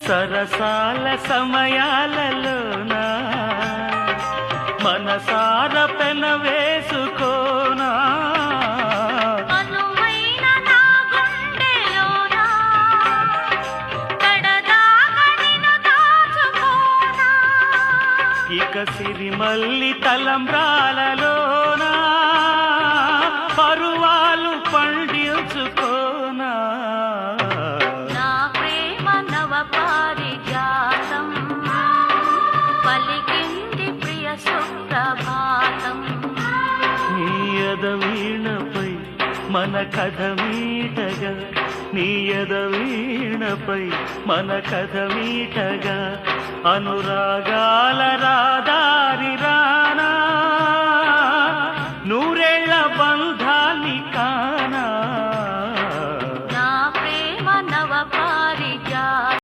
సరసాల సమయాలలోనా మనసార పెన వేసుకోనా ఇక సిరిమల్లి తలంబ్రాలలోనా పరువాలు పండించుకోనా నా ప్రేమ నవ పారిజాతం పలికింది ప్రియ సుప్రభాతం నీ ఎదవీణపై మన కథ మీటగా నీ ఎదవీణపై మన కథ మీటగా అనురాగాల రాదారి రా